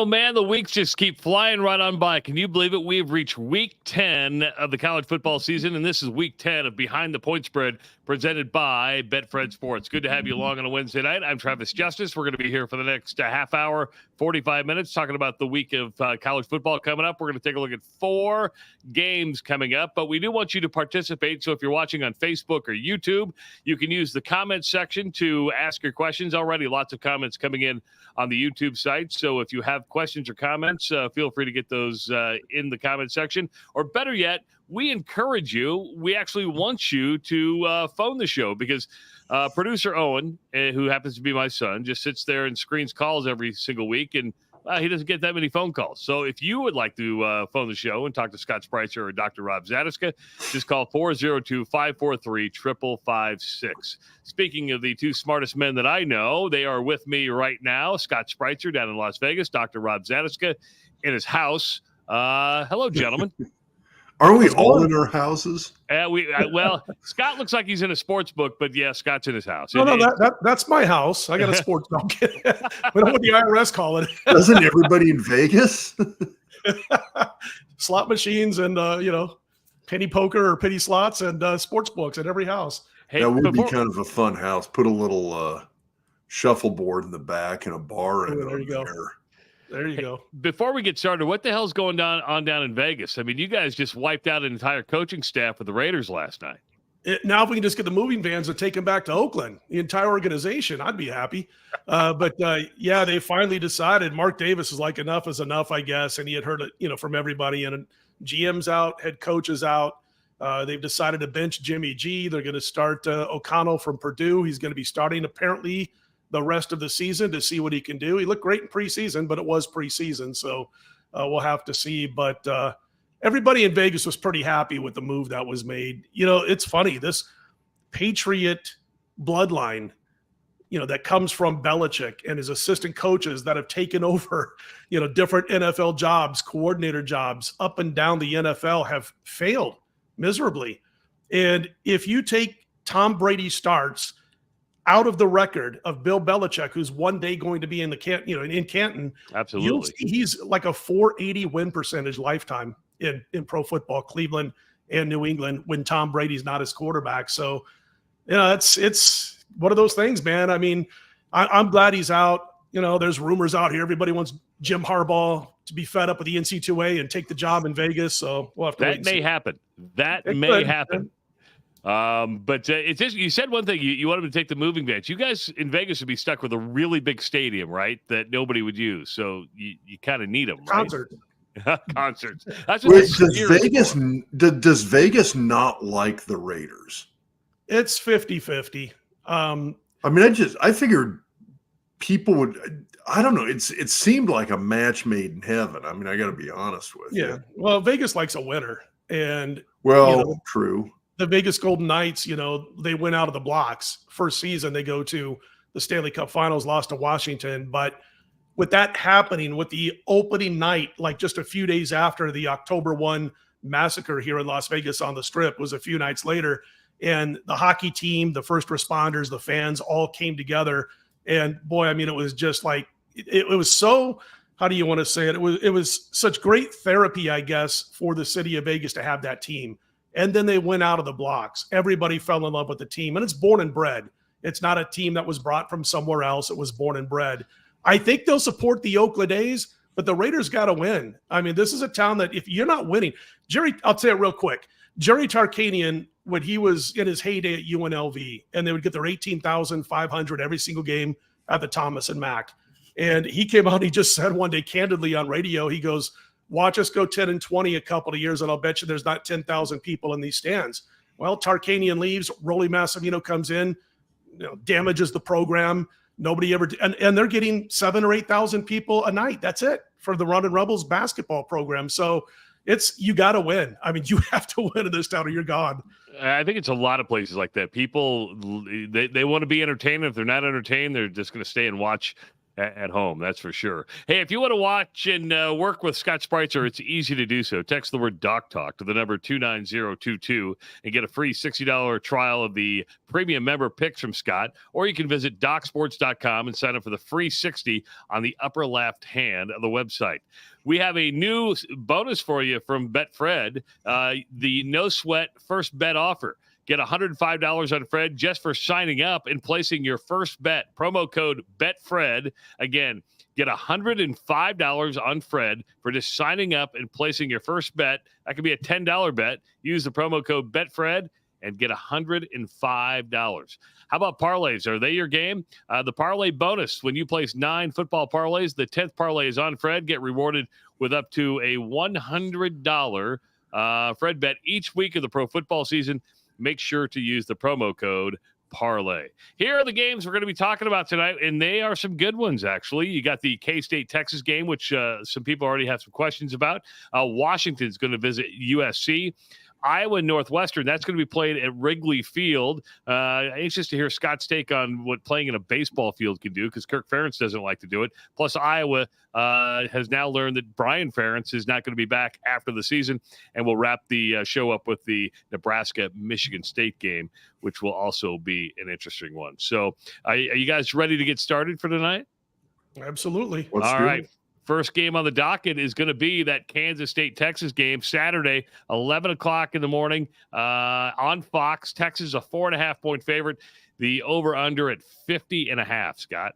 Oh, man, the weeks just keep flying right on by. Can you believe it? We've reached week 10 of the college football season, and this is week 10 of Behind the Point Spread presented by Betfred Sports. Good to have you along on a Wednesday night. I'm Travis Justice. We're going to be here for the next half hour, 45 minutes, talking about the week of college football coming up. We're going to take a look at 4 games coming up, but we do want you to participate. So if you're watching on Facebook or YouTube, you can use the comments section to ask your questions. Already lots of comments coming in on the YouTube site. So if you have questions or comments, feel free to get those in the comment section. Or better yet, we encourage you, we actually want you to phone the show because producer Owen, who happens to be my son, just sits there and screens calls every single week, and he doesn't get that many phone calls. So if you would like to phone the show and talk to Scott Spreitzer or Dr. Rob Zatechka, just call 402-543-5556. Speaking of the 2 smartest men that I know, they are with me right now. Scott Spreitzer down in Las Vegas, Dr. Rob Zatechka in his house. Hello, gentlemen. Aren't we all in our houses? Well, Scott looks like he's in a sports book, but yeah, Scott's in his house. No, that's my house. I got a sports book. We know what the IRS call it. Doesn't everybody in Vegas? Slot machines and, penny poker or penny slots and sports books at every house. Hey, that would be kind of a fun house. Put a little shuffleboard in the back and a bar in there you go. There you go. Before we get started, what the hell's going down in Vegas? I mean, you guys just wiped out an entire coaching staff with the Raiders last night. Now, if we can just get the moving vans and take them back to Oakland, the entire organization, I'd be happy. But they finally decided Mark Davis is like, enough is enough, I guess. And he had heard it, from everybody. And GM's out, head coach is out. They've decided to bench Jimmy G. They're going to start O'Connell from Purdue. He's going to be starting apparently the rest of the season to see what he can do. He looked great in preseason, but it was preseason, so we'll have to see. But everybody in Vegas was pretty happy with the move that was made. It's funny, this Patriot bloodline, that comes from Belichick and his assistant coaches that have taken over, different NFL jobs, coordinator jobs up and down the NFL have failed miserably. And if you take Tom Brady starts out of the record of Bill Belichick, who's one day going to be in in Canton. Absolutely. He's like a 480 win percentage lifetime in pro football, Cleveland and New England, when Tom Brady's not his quarterback. So, it's one of those things, man. I mean, I'm glad he's out. There's rumors out here. Everybody wants Jim Harbaugh to be fed up with the NC2A and take the job in Vegas. So we'll have to wait and see. Happen. That may happen. But it's just, you said one thing, you wanted to take the moving vans. You guys in Vegas would be stuck with a really big stadium, right? That nobody would use. So you kind of need them, right? Concerts. That's what does Vegas not like the Raiders? It's 50-50. I figured people would, I don't know. It seemed like a match made in heaven. I mean, I got to be honest with you. Yeah. Well, Vegas likes a winner. And true. The Vegas Golden Knights, they went out of the blocks. First season, they go to the Stanley Cup Finals, lost to Washington. But with that happening, with the opening night, like just a few days after the October 1 massacre here in Las Vegas on the Strip, was a few nights later. And the hockey team, the first responders, the fans all came together. And boy, I mean, it was just like, it was so, how do you want to say it? It was such great therapy, I guess, for the city of Vegas to have that team. And then they went out of the blocks. Everybody fell in love with the team. And it's born and bred. It's not a team that was brought from somewhere else. It was born and bred. I think they'll support the Oakland A's, but the Raiders got to win. I mean, this is a town that if you're not winning, I'll say it real quick. Jerry Tarkanian, when he was in his heyday at UNLV, and they would get their 18,500 every single game at the Thomas and Mack. And he came out, he just said one day candidly on radio, he goes, watch us go 10-20 a couple of years, and I'll bet you there's not 10,000 people in these stands. Well, Tarkanian leaves, Rolly Massavino comes in, damages the program. Nobody ever – and they're getting 7,000 or 8,000 people a night. That's it for the Runnin' Rebels basketball program. So you got to win. I mean, you have to win in this town or you're gone. I think it's a lot of places like that. People, they want to be entertained. If they're not entertained, they're just going to stay and watch at home, that's for sure. Hey, if you want to watch and work with Scott Spreitzer, it's easy to do so. Text the word Doc Talk to the number 29022 and get a free $60 trial of the premium member picks from Scott. Or you can visit DocSports.com and sign up for the free 60 on the upper left hand of the website. We have a new bonus for you from Betfred, the no sweat first bet offer. Get $105 on Fred just for signing up and placing your first bet. Promo code BETFRED. Again, get $105 on Fred for just signing up and placing your first bet. That could be a $10 bet. Use the promo code BETFRED and get $105. How about parlays? Are they your game? The parlay bonus, when you place 9 football parlays, the 10th parlay is on Fred. Get rewarded with up to a $100 Fred bet each week of the pro football season. Make sure to use the promo code parlay. Here are the games we're going to be talking about tonight, and they are some good ones, actually. You got the K-State Texas game, which some people already have some questions about. Washington's going to visit USC. Iowa and Northwestern, that's going to be played at Wrigley Field. Anxious to hear Scott's take on what playing in a baseball field can do, because Kirk Ferentz doesn't like to do it. Plus, Iowa has now learned that Brian Ferentz is not going to be back after the season, and we'll wrap the show up with the Nebraska-Michigan State game, which will also be an interesting one. So are you guys ready to get started for tonight? Absolutely. Let's All do right. it. First game on the docket is going to be that Kansas State-Texas game Saturday, 11 o'clock in the morning on Fox. Texas a 4.5-point favorite. The over-under at 50.5, Scott.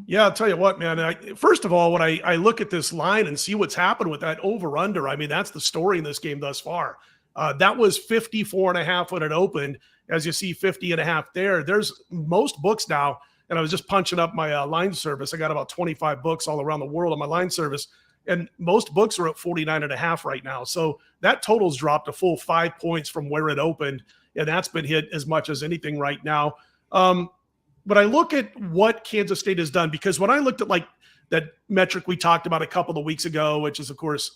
Yeah, I'll tell you what, man. First of all, when I look at this line and see what's happened with that over-under, I mean, that's the story in this game thus far. That was 54.5 when it opened. As you see, 50.5 there. There's most books now. And I was just punching up my line service. I got about 25 books all around the world on my line service. And most books are at 49.5 right now. So that total's dropped a full 5 points from where it opened. And that's been hit as much as anything right now. But I look at what Kansas State has done, because when I looked at like that metric we talked about a couple of weeks ago, which is, of course,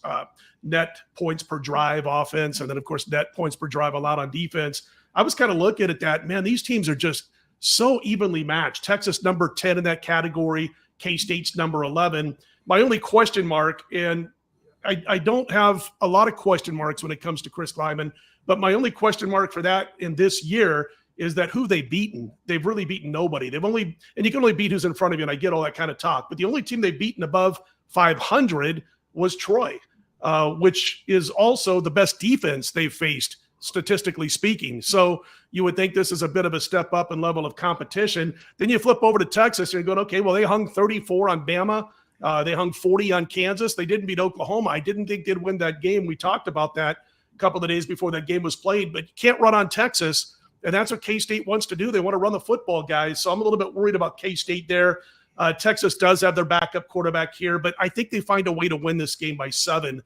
net points per drive offense. And then, of course, net points per drive allowed on defense. I was kind of looking at that. Man, these teams are just so evenly matched. Texas number 10 in that category, K-State's number 11. My only question mark, and I don't have a lot of question marks when it comes to Chris Kleiman, but my only question mark for that in this year is that who they've beaten. They've really beaten nobody. And you can only beat who's in front of you, and I get all that kind of talk, but the only team they've beaten above 500 was Troy, which is also the best defense they've faced, statistically speaking. So you would think this is a bit of a step up in level of competition. Then you flip over to Texas and you're going, okay, well, they hung 34 on Bama. They hung 40 on Kansas. They didn't beat Oklahoma. I didn't think they'd win that game. We talked about that a couple of days before that game was played, but you can't run on Texas. And that's what K-State wants to do. They want to run the football, guys. So I'm a little bit worried about K-State there. Texas does have their backup quarterback here, but I think they find a way to win this game by 7.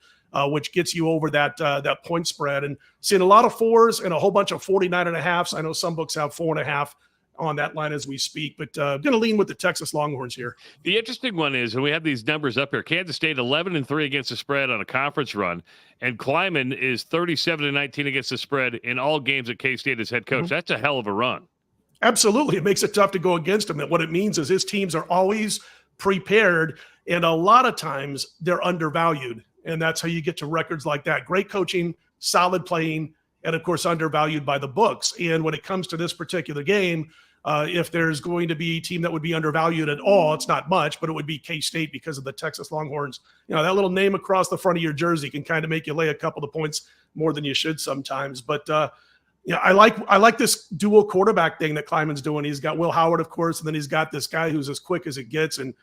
Which gets you over that point spread. And seeing a lot of 4s and a whole bunch of 49.5s. I know some books have 4.5 on that line as we speak, but going to lean with the Texas Longhorns here. The interesting one is, and we have these numbers up here, Kansas State 11-3 against the spread on a conference run, and Kleiman is 37-19 against the spread in all games at K-State as head coach. Mm-hmm. That's a hell of a run. Absolutely. It makes it tough to go against him. And what it means is his teams are always prepared, and a lot of times they're undervalued. And that's how you get to records like that. Great coaching, solid playing, and, of course, undervalued by the books. And when it comes to this particular game, if there's going to be a team that would be undervalued at all, it's not much, but it would be K-State because of the Texas Longhorns. You know, that little name across the front of your jersey can kind of make you lay a couple of points more than you should sometimes. But, I like this dual quarterback thing that Kleiman's doing. He's got Will Howard, of course, and then he's got this guy who's as quick as it gets, and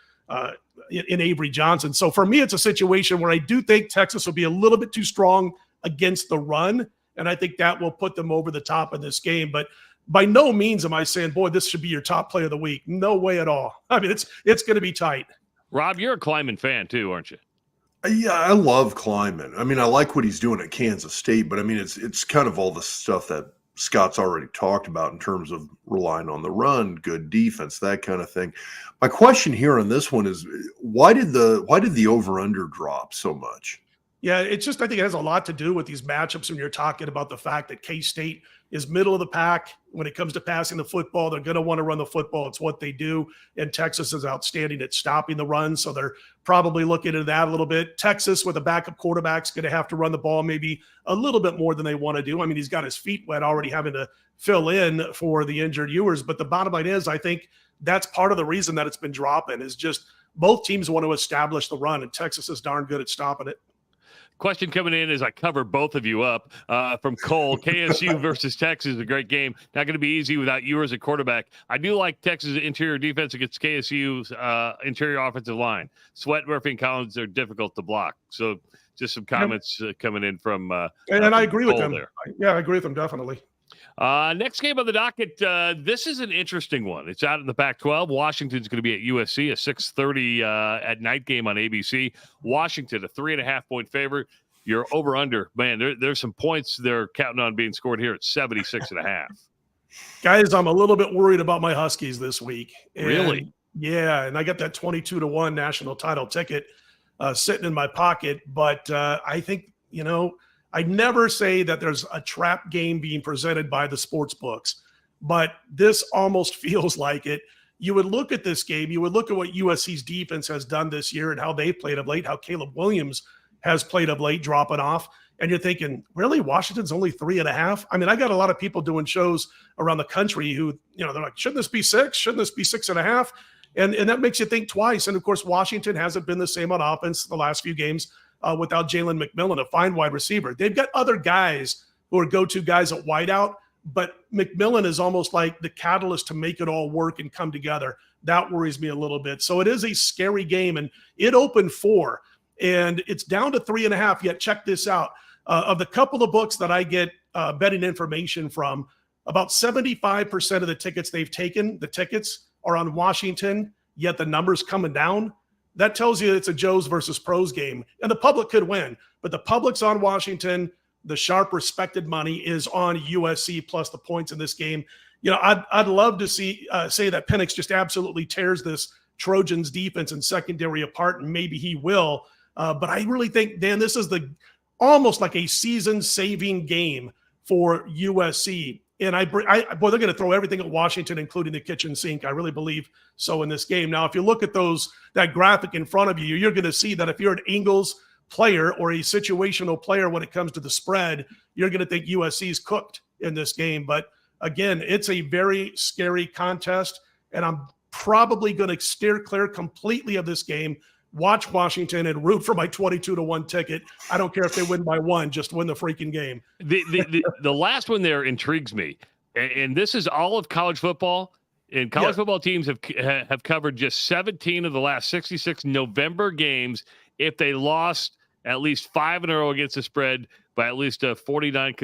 in Avery Johnson. So for me, it's a situation where I do think Texas will be a little bit too strong against the run, and I think that will put them over the top in this game. But by no means am I saying, boy, this should be your top play of the week. No way at all. I mean, it's going to be tight. Rob, you're a Kleiman fan too, aren't you? Yeah, I love Kleiman. I mean, I like what he's doing at Kansas State, but I mean, it's kind of all the stuff that Scott's already talked about in terms of relying on the run, good defense, that kind of thing. My question here on this one is, why did the over-under drop so much? Yeah, it's just, I think it has a lot to do with these matchups when you're talking about the fact that K-State is middle of the pack when it comes to passing the football. They're going to want to run the football. It's what they do. And Texas is outstanding at stopping the run. So they're probably looking at that a little bit. Texas with a backup quarterback is going to have to run the ball maybe a little bit more than they want to do. I mean, he's got his feet wet already having to fill in for the injured Ewers. But the bottom line is, I think that's part of the reason that it's been dropping is just both teams want to establish the run, and Texas is darn good at stopping it. Question coming in as I cover both of you up from Cole. KSU versus Texas is a great game. Not going to be easy without you as a quarterback. I do like Texas' interior defense against KSU's interior offensive line. Sweat, Murphy, and Collins are difficult to block. So just some comments coming in from and I agree Cole with them. There. Yeah, I agree with them definitely. Next game on the docket. This is an interesting one. It's out in the Pac-12. Washington's going to be at USC, a 6:30 at night game on ABC. Washington, a 3.5-point favorite. You're over under. Man, there's some points they're counting on being scored here at 76.5. Guys, I'm a little bit worried about my Huskies this week. Really? Yeah, and I got that 22-1 national title ticket sitting in my pocket. But I think, I never say that there's a trap game being presented by the sports books, but this almost feels like it. You would look at this game, you would look at what USC's defense has done this year and how they played of late, how Caleb Williams has played of late, dropping off. And you're thinking, really, Washington's only 3.5? I mean, I got a lot of people doing shows around the country who, they're like, shouldn't this be 6? Shouldn't this be 6.5? And that makes you think twice. And of course, Washington hasn't been the same on offense the last few games. Without Jalen McMillan, a fine wide receiver. They've got other guys who are go-to guys at wideout, but McMillan is almost like the catalyst to make it all work and come together. That worries me a little bit. So it is a scary game, and it opened 4, and it's down to 3.5, yet check this out. Of the couple of books that I get betting information from, about 75% of the tickets they've taken, the tickets are on Washington, yet the number's coming down. That tells you it's a Joes versus pros game, and the public could win. But the public's on Washington. The sharp, respected money is on USC plus the points in this game. I'd love to say that Penix just absolutely tears this Trojans defense and secondary apart, and maybe he will. But I really think, Dan, this is almost like a season-saving game for USC. And they're going to throw everything at Washington, including the kitchen sink. I really believe so in this game. Now, if you look at that graphic in front of you, you're going to see that if you're an Ingles player or a situational player when it comes to the spread, you're going to think USC is cooked in this game. But again, it's a very scary contest, and I'm probably going to steer clear completely of this game. Watch Washington and root for my 22-1 ticket. I don't care if they win by 1, just win the freaking game. The last one there intrigues me, and this is all of college football. And college football teams have covered just 17 of the last 66 November games if they lost at least 5 in a row against the spread by at least 49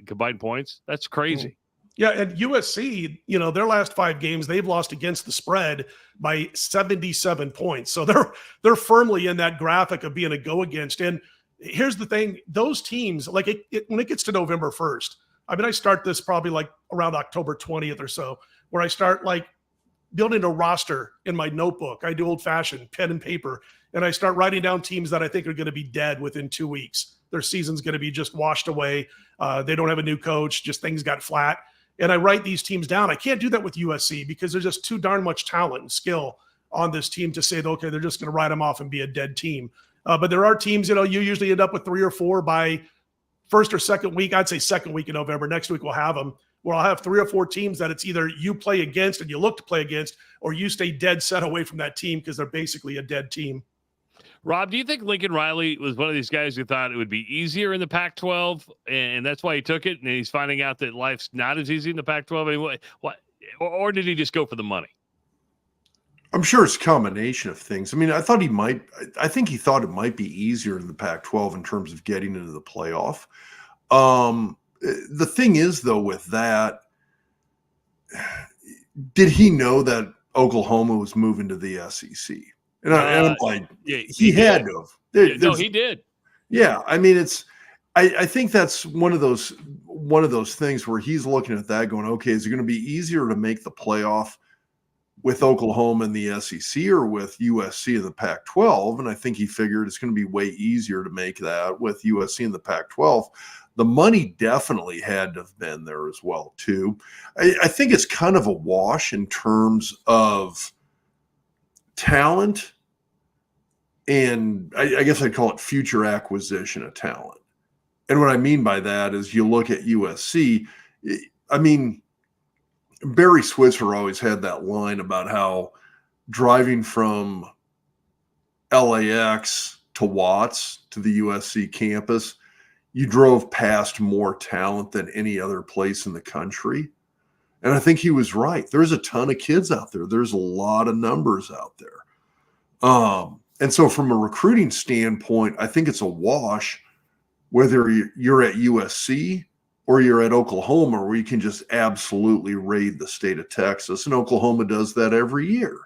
combined points. That's crazy. Yeah, and USC, their last 5 games, they've lost against the spread by 77 points. So they're firmly in that graphic of being a go against. And here's the thing, those teams, like when it gets to November 1st, I mean, I start this probably like around October 20th or so, where I start like building a roster in my notebook. I do old-fashioned pen and paper, and I start writing down teams that I think are going to be dead within 2 weeks. Their season's going to be just washed away. They don't have a new coach, just things got flat. And I write these teams down. I can't do that with USC because there's just too darn much talent and skill on this team to say, okay, they're just going to write them off and be a dead team. But there are teams, you usually end up with 3 or 4 by first or second week. I'd say second week in November. Next week we'll have them where I'll have 3 or 4 teams that it's either you play against and you look to play against, or you stay dead set away from that team because they're basically a dead team. Rob, do you think Lincoln Riley was one of these guys who thought it would be easier in the Pac-12, and that's why he took it, and he's finding out that life's not as easy in the Pac-12? I mean, or did he just go for the money? I'm sure it's a combination of things. I mean, I think he thought it might be easier in the Pac-12 in terms of getting into the playoff. The thing is, though, with that, did he know that Oklahoma was moving to the SEC? And I'm like, he had to have. No, he did. Yeah, I mean, I think that's one of those things where he's looking at that, going, okay, is it going to be easier to make the playoff with Oklahoma in the SEC or with USC in the Pac-12. And I think he figured it's going to be way easier to make that with USC in the Pac-12. The money definitely had to have been there as well, too. I think it's kind of a wash in terms of talent, and I guess I'd call it future acquisition of talent. And what I mean by that is you look at USC, I mean, Barry Switzer always had that line about how driving from LAX to Watts to the USC campus, you drove past more talent than any other place in the country. And I think he was right. There's a ton of kids out there. There's a lot of numbers out there. And so from a recruiting standpoint, I think it's a wash whether you're at USC or you're at Oklahoma, where you can just absolutely raid the state of Texas. And Oklahoma does that every year.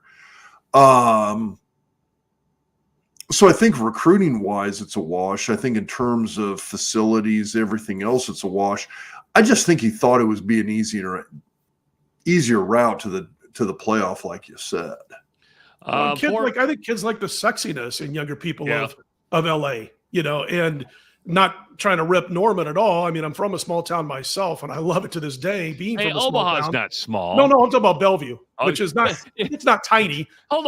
So I think recruiting-wise, it's a wash. I think in terms of facilities, everything else, it's a wash. I just think he thought it would be an easier route to the playoff, like you said. I think kids like the sexiness in younger people of LA, and not trying to rip Norman at all. I mean, I'm from a small town myself, and I love it to this day. Being from a small Omaha's town. not small. No, I'm talking about Bellevue, which is not. It's not tiny. Hold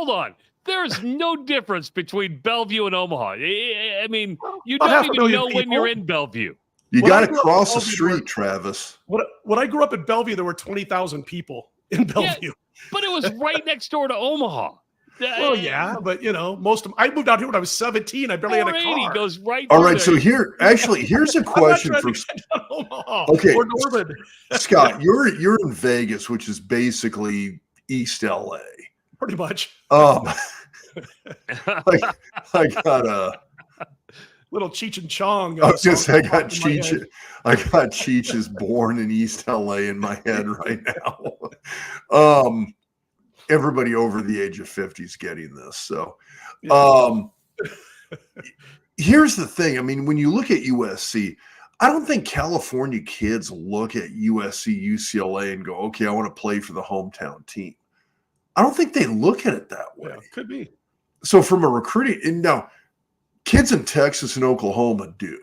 on. There's no difference between Bellevue and Omaha. I mean, you don't even know when you're in Bellevue. You got to cross the street, Travis. When I grew up in Bellevue, there were 20,000 people in Bellevue. Yeah, but it was right next door to Omaha. Well, yeah, but most of them. I moved out here when I was 17. I barely had a car. Goes right. All right, so here's a question for. Okay, Scott, you're in Vegas, which is basically East LA. Pretty much. I got a little Cheech and Chong. I was just say I got Cheech is born in East LA in my head right now. Everybody over the age of 50 is getting this. So here's the thing. I mean, when you look at USC, I don't think California kids look at USC, UCLA and go, okay, I want to play for the hometown team. I don't think they look at it that way. Yeah, could be. So from a recruiting, and now kids in Texas and Oklahoma do.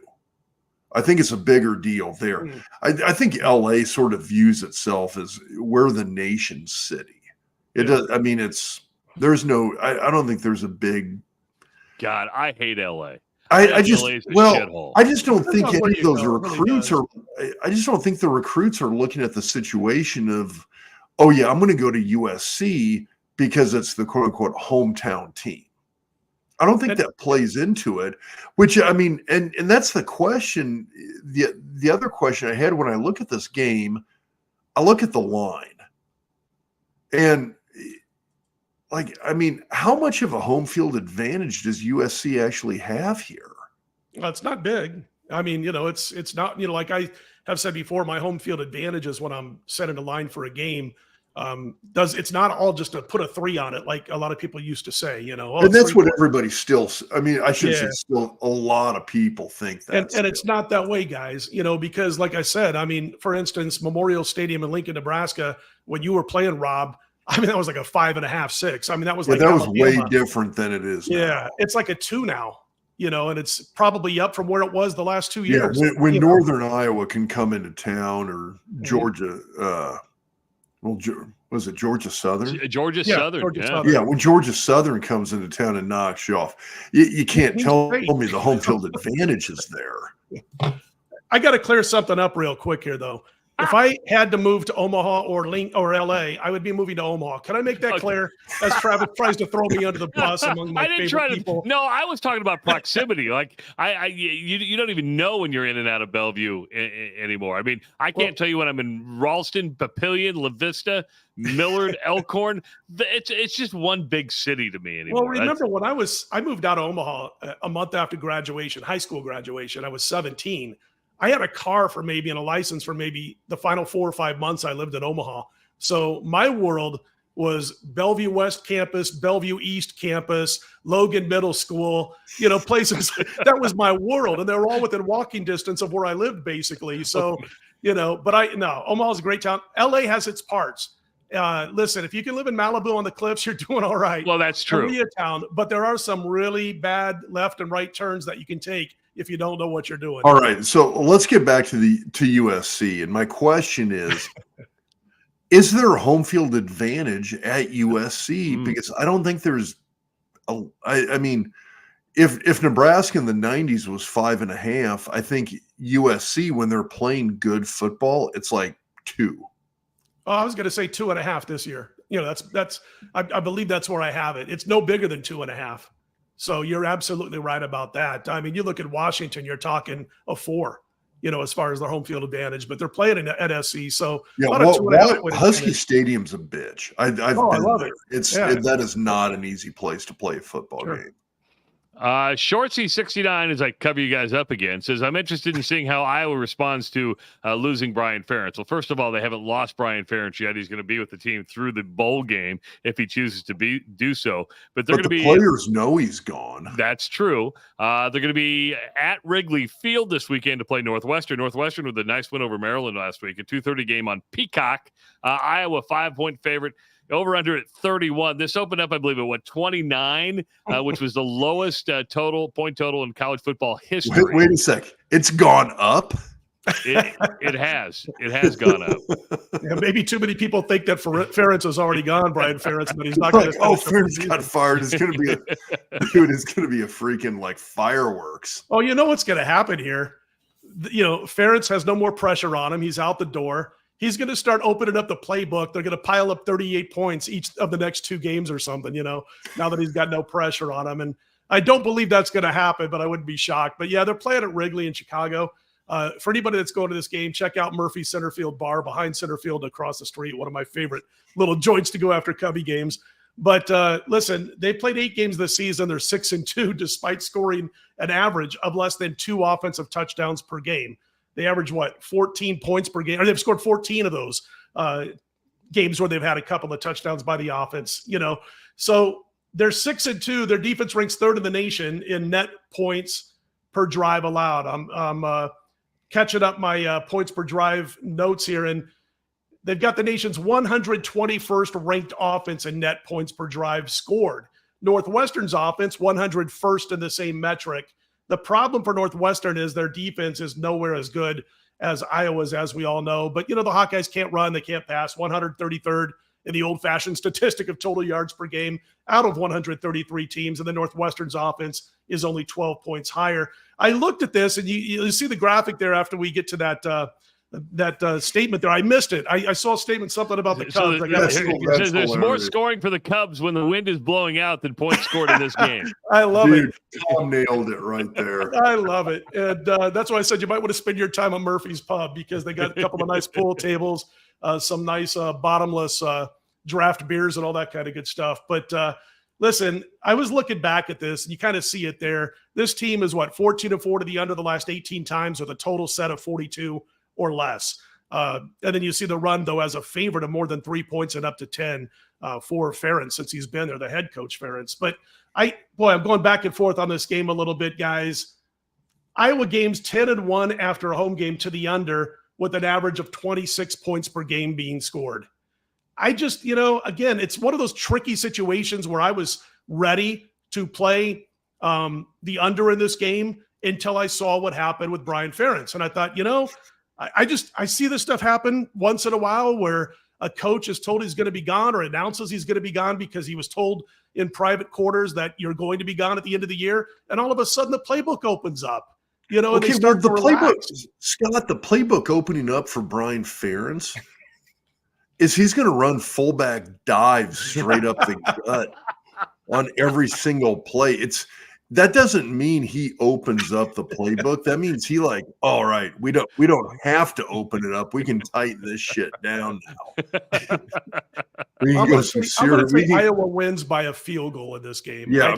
I think it's a bigger deal there. Mm. I think LA sort of views itself as we're the nation's city. It does. I mean, there's no, I don't think there's a big. God, I hate LA. I just don't think any of those recruits are, I just don't think the recruits are looking at the situation of, oh yeah, I'm going to go to USC because it's the quote unquote hometown team. I don't think that plays into it, which I mean, and that's the question. The other question I had when I look at this game, I look at the line and I mean, how much of a home field advantage does USC actually have here? Well, it's not big. I mean, it's not, like I have said before, my home field advantage is when I'm setting a line for a game. It's not all just to put a 3 on it, like a lot of people used to say, and that's what everybody still, I mean, I should say still a lot of people think that. And it's not that way, guys, because like I said, I mean, for instance, Memorial Stadium in Lincoln, Nebraska, when you were playing, Rob, I mean, that was like a 5.5, 6. I mean, that was like that was way different than it is now. Yeah, it's like a 2 now, and it's probably up from where it was the last 2 years. Yeah, when Northern Iowa can come into town, or Georgia, was it Georgia Southern? Georgia Southern. Yeah, when Georgia Southern comes into town and knocks you off, you can't tell me the home field advantage is there. I got to clear something up real quick here, though. If I had to move to Omaha or LA, I would be moving to Omaha. Can I make that clear? As Travis tries to throw me under the bus among my favorite people. No, I was talking about proximity. Like you don't even know when you're in and out of Bellevue anymore. I mean, I can't tell you when I'm in Ralston, Papillion, La Vista, Millard, Elkhorn. It's just one big city to me anymore. Well, remember when I moved out of Omaha a month after graduation, high school graduation. I was 17. I had a car for maybe and a license for maybe the final 4 or 5 months I lived in Omaha. So my world was Bellevue West Campus, Bellevue East Campus, Logan Middle School, places. That was my world. And they were all within walking distance of where I lived, basically. So, but Omaha's a great town. LA has its parts. Listen, if you can live in Malibu on the cliffs, you're doing all right. Well, that's true. Koreatown, but there are some really bad left and right turns that you can take if you don't know what you're doing. All right, so let's get back to USC, and my question is there a home field advantage at USC? Because I don't think there's I mean, if Nebraska in the 90s was 5.5, I think USC, when they're playing good football, it's like 2. Oh, I was going to say 2.5 this year. I believe that's where I have it. It's no bigger than 2.5. So you're absolutely right about that. I mean, you look at Washington, you're talking a 4, as far as their home field advantage, but they're playing at SC. So yeah, Husky Stadium's a bitch. I've been love there. It. That is not an easy place to play a football game. Shortsy69, as I cover you guys up again, says, I'm interested in seeing how Iowa responds to losing Brian Ferentz. Well, first of all, they haven't lost Brian Ferentz yet. He's going to be with the team through the bowl game if he chooses to do so. But they're going to be players know he's gone. That's true. They're going to be at Wrigley Field this weekend to play Northwestern. Northwestern with a nice win over Maryland last week, a 2:30 game on Peacock. Iowa 5-point favorite. Over under at 31. This opened up, I believe, at 29, which was the lowest point total in college football history. Wait a sec. It's gone up? It has. It has gone up. Yeah, maybe too many people think that Ferentz is already gone, Brian Ferentz, but he's not going to. Ferentz got fired. It's going to be it's going to be a freaking fireworks. Oh, you know what's going to happen here? Ferentz has no more pressure on him. He's out the door. He's going to start opening up the playbook. They're going to pile up 38 points each of the next 2 games or something, now that he's got no pressure on him. And I don't believe that's going to happen, but I wouldn't be shocked. But, yeah, they're playing at Wrigley in Chicago. For anybody that's going to this game, check out Murphy Center Field Bar behind center field across the street, one of my favorite little joints to go after Cubby games. But, listen, they played 8 games this season. They're 6-2 despite scoring an average of less than 2 offensive touchdowns per game. They average 14 points per game, or they've scored 14 of those games where they've had a couple of touchdowns by the offense, So they're 6-2. Their defense ranks 3rd in the nation in net points per drive allowed. I'm catching up my points per drive notes here, and they've got the nation's 121st ranked offense in net points per drive scored. Northwestern's offense, 101st in the same metric. The problem for Northwestern is their defense is nowhere as good as Iowa's, as we all know. But, the Hawkeyes can't run. They can't pass. 133rd in the old-fashioned statistic of total yards per game out of 133 teams. And the Northwestern's offense is only 12 points higher. I looked at this, and you see the graphic there after we get to that statement there. I missed it. I saw a statement, something about the Cubs. So there's more scoring for the Cubs when the wind is blowing out than points scored in this game. I love it. Tom nailed it right there. I love it. And that's why I said you might want to spend your time at Murphy's Pub, because they got a couple of nice pool tables, some nice bottomless draft beers and all that kind of good stuff. But listen, I was looking back at this, and you kind of see it there. This team is 14-4 to the under the last 18 times with a total set of 42 or less. And then you see the run, though, as a favorite of more than 3 points and up to 10 for Ferentz since he's been there, the head coach Ferentz. But I'm going back and forth on this game a little bit, guys. Iowa games 10-1 after a home game to the under with an average of 26 points per game being scored. I just, again, it's one of those tricky situations where I was ready to play the under in this game until I saw what happened with Brian Ferentz. And I thought, I see this stuff happen once in a while where a coach is told he's going to be gone or announces he's going to be gone because he was told in private quarters that you're going to be gone at the end of the year. And all of a sudden the playbook opens up, and they start the to playbook, relax. Scott, the playbook opening up for Brian Ferentz is he's going to run fullback dives straight up the gut on every single play. That doesn't mean he opens up the playbook. That means he all right, we don't have to open it up. We can tighten this shit down now. Iowa wins by a field goal in this game. Yeah,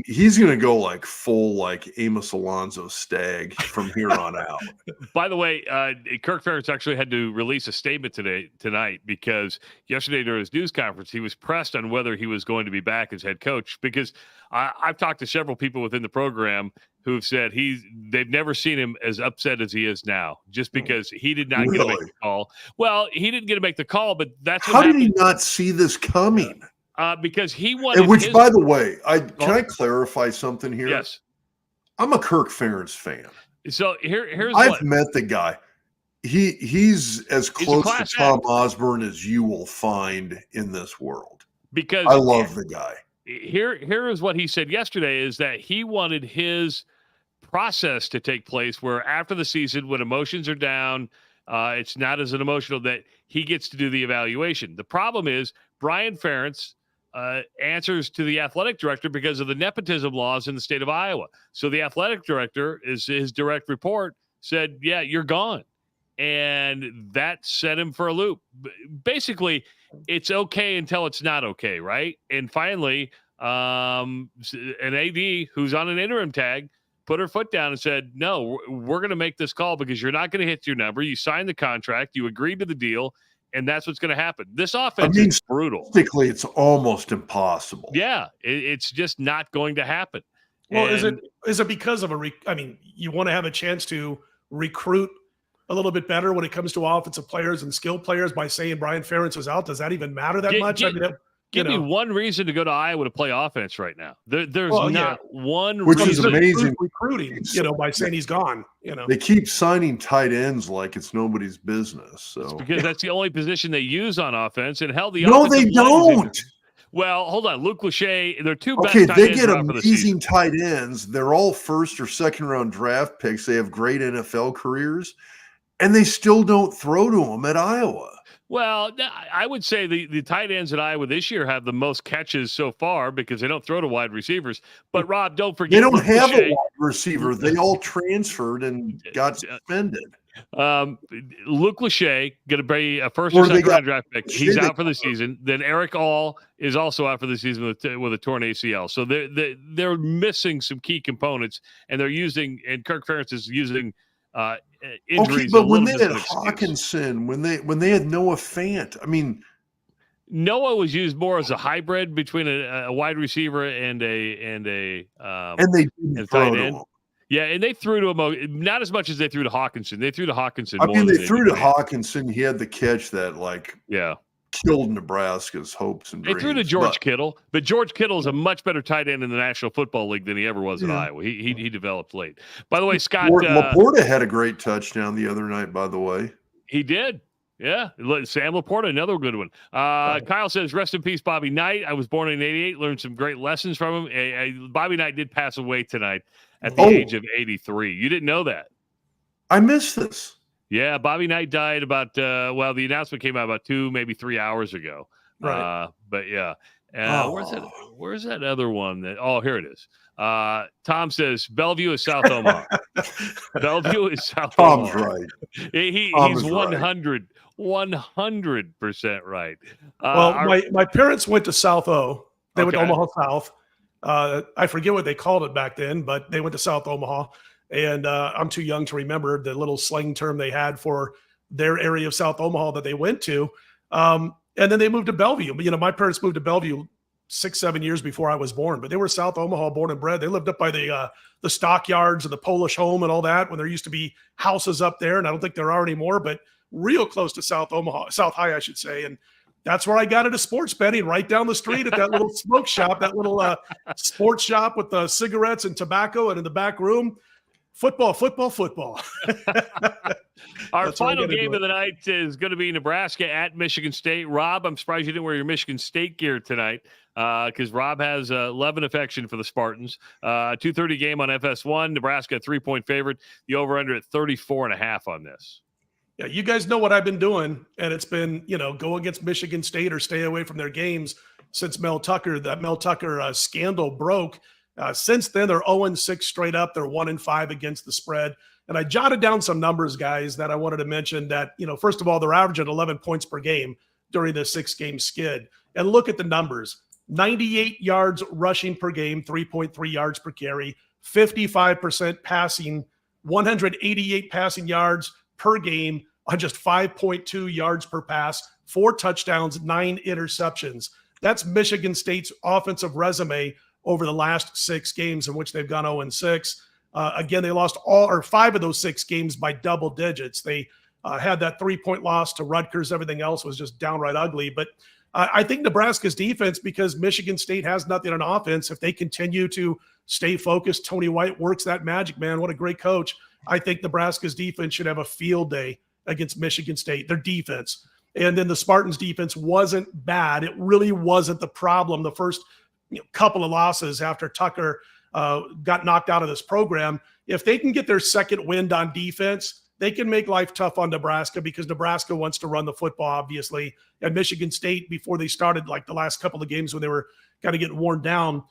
he's going to go full Amos Alonzo Stagg from here on out. By the way, Kirk Ferentz actually had to release a statement tonight because yesterday during his news conference, he was pressed on whether he was going to be back as head coach, because I've talked to several people within the program who've said they've never seen him as upset as he is now, just because he did not get to make the call. Well, he didn't get to make the call, but that's what happened. How did he not see this coming? Because he wanted. Which, by the way, can I clarify something here? Yes, I'm a Kirk Ferentz fan. So here's I've met the guy. He's as close to Tom Osborne as you will find in this world. Because I love the guy. Here is what he said yesterday: is that he wanted his process to take place where after the season, when emotions are down, it's not as an emotional, that he gets to do the evaluation. The problem is Brian Ferentz answers to the athletic director because of the nepotism laws in the state of Iowa. So the athletic director, is his direct report, said, yeah, you're gone. And that set him for a loop. Basically, it's okay until it's not okay, right? And finally, an AD who's on an interim tag put her foot down and said, no, we're going to make this call because you're not going to hit your number. You signed the contract. You agreed to the deal. And that's what's going to happen. This offense is brutal. Statistically, it's almost impossible. Yeah, it's just not going to happen. Well, is it because of you want to have a chance to recruit a little bit better when it comes to offensive players and skilled players by saying Brian Ferentz is out? Does that even matter that much? Give me one reason to go to Iowa to play offense right now. There's not one Which reason. is amazing. Recruiting, by saying he's gone. They keep signing tight ends like it's nobody's business. So it's because that's the only position they use on offense. And hell, no, they don't. Well, hold on, Luke Lachey. They're two best. Okay, tight they ends get for the amazing tight ends. They're all first or second round draft picks. They have great NFL careers, and they still don't throw to them at Iowa. Well, I would say the tight ends at Iowa this year have the most catches so far because they don't throw to wide receivers. But, Rob, don't forget. They don't have a wide receiver. They all transferred and got suspended. Luke Lachey going to be a first or second round draft pick. He's out for the season. Then Eric All is also out for the season with a torn ACL. So they're missing some key components, and they're using – and Kirk Ferentz is using injuries. Okay, but when they had Hawkinson, when they had Noah Fant, Noah was used more as a hybrid between a wide receiver and a they didn't tight end. Yeah, and they threw to him not as much as they threw to Hawkinson. They threw to Hawkinson more. They threw to Hawkinson. He had the catch that killed Nebraska's hopes and dreams. They threw to George Kittle, but George Kittle is a much better tight end in the National Football League than he ever was at Iowa. He developed late. By the way, Scott Laporta had a great touchdown the other night. By the way, he did. Yeah, Sam Laporta, another good one. Kyle says, "Rest in peace, Bobby Knight. I was born in '88. Learned some great lessons from him. Bobby Knight did pass away tonight at the age of 83. You didn't know that? I missed this. Yeah, Bobby Knight died about the announcement came out about 2, maybe 3 hours ago. Right. But yeah. Where's that other one here it is. Tom says Bellevue is South Omaha. Bellevue is South Tom's Omaha. right. He's 100% right. My parents went to South O. They went to Omaha South. I forget what they called it back then, but they went to South Omaha. And I'm too young to remember the little slang term they had for their area of South Omaha that they went to. And then they moved to Bellevue. My parents moved to Bellevue 6-7 years before I was born, but they were South Omaha born and bred. They lived up by the stockyards and the Polish Home and all that when there used to be houses up there. And I don't think there are anymore, but real close to South High, I should say. And that's where I got into sports betting, right down the street at that little smoke shop, that little sports shop with the cigarettes and tobacco, and in the back room, football. Our final game of the night is going to be Nebraska at Michigan State. Rob, I'm surprised you didn't wear your Michigan State gear tonight because Rob has love and affection for the Spartans. 2:30 game on FS1. Nebraska, 3-point favorite. The over-under at 34.5 on this. Yeah, you guys know what I've been doing, and it's been, go against Michigan State or stay away from their games since Mel Tucker scandal broke. Since then, they're 0-6 straight up. They're 1-5 against the spread. And I jotted down some numbers, guys, that I wanted to mention that, first of all, they're averaging 11 points per game during the 6-game skid. And look at the numbers. 98 yards rushing per game, 3.3 yards per carry, 55% passing, 188 passing yards per game on just 5.2 yards per pass, 4 touchdowns, 9 interceptions. That's Michigan State's offensive resume over the last 6 games in which they've gone 0-6. Again, they lost all or 5 of those 6 games by double digits. They had that 3-point loss to Rutgers. Everything else was just downright ugly. But I think Nebraska's defense, because Michigan State has nothing on offense, if they continue to stay focused, Tony White works that magic, man. What a great coach. I think Nebraska's defense should have a field day against Michigan State, their defense. And then the Spartans' defense wasn't bad. It really wasn't the problem the first couple of losses after Tucker got knocked out of this program. If they can get their second wind on defense, they can make life tough on Nebraska, because Nebraska wants to run the football, obviously. And Michigan State, before they started, like the last couple of games when they were kind of getting worn down,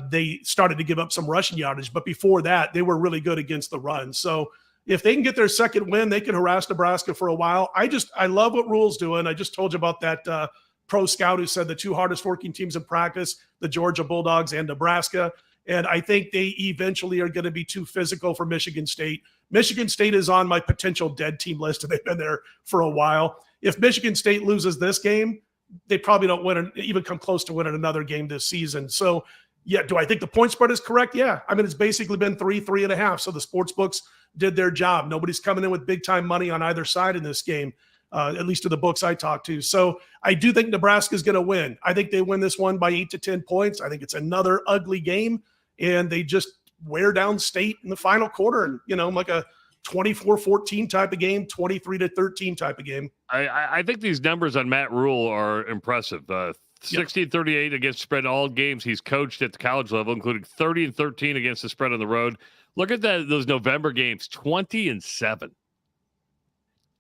they started to give up some rushing yardage. But before that, they were really good against the run. So if they can get their second win, they can harass Nebraska for a while. I love what Rule's doing. I just told you about that pro scout who said the 2 hardest working teams in practice, the Georgia Bulldogs and Nebraska. And I think they eventually are going to be too physical for Michigan State. Michigan State is on my potential dead team list, and they've been there for a while. If Michigan State loses this game, they probably don't win, even come close to winning another game this season. So, yeah, do I think the point spread is correct? Yeah. I mean, it's basically been 3.5. So the sports books did their job. Nobody's coming in with big-time money on either side in this game, at least to the books I talked to. So I do think Nebraska is going to win. I think they win this one by 8 to 10 points. I think it's another ugly game, and they just wear down State in the final quarter, and like a 24-14 type of game, 23-13 type of game. I think these numbers on Matt Rule are impressive. 16-38 against spread all games he's coached at the college level, including 30-13 against the spread on the road. Look at those November games, 20-7.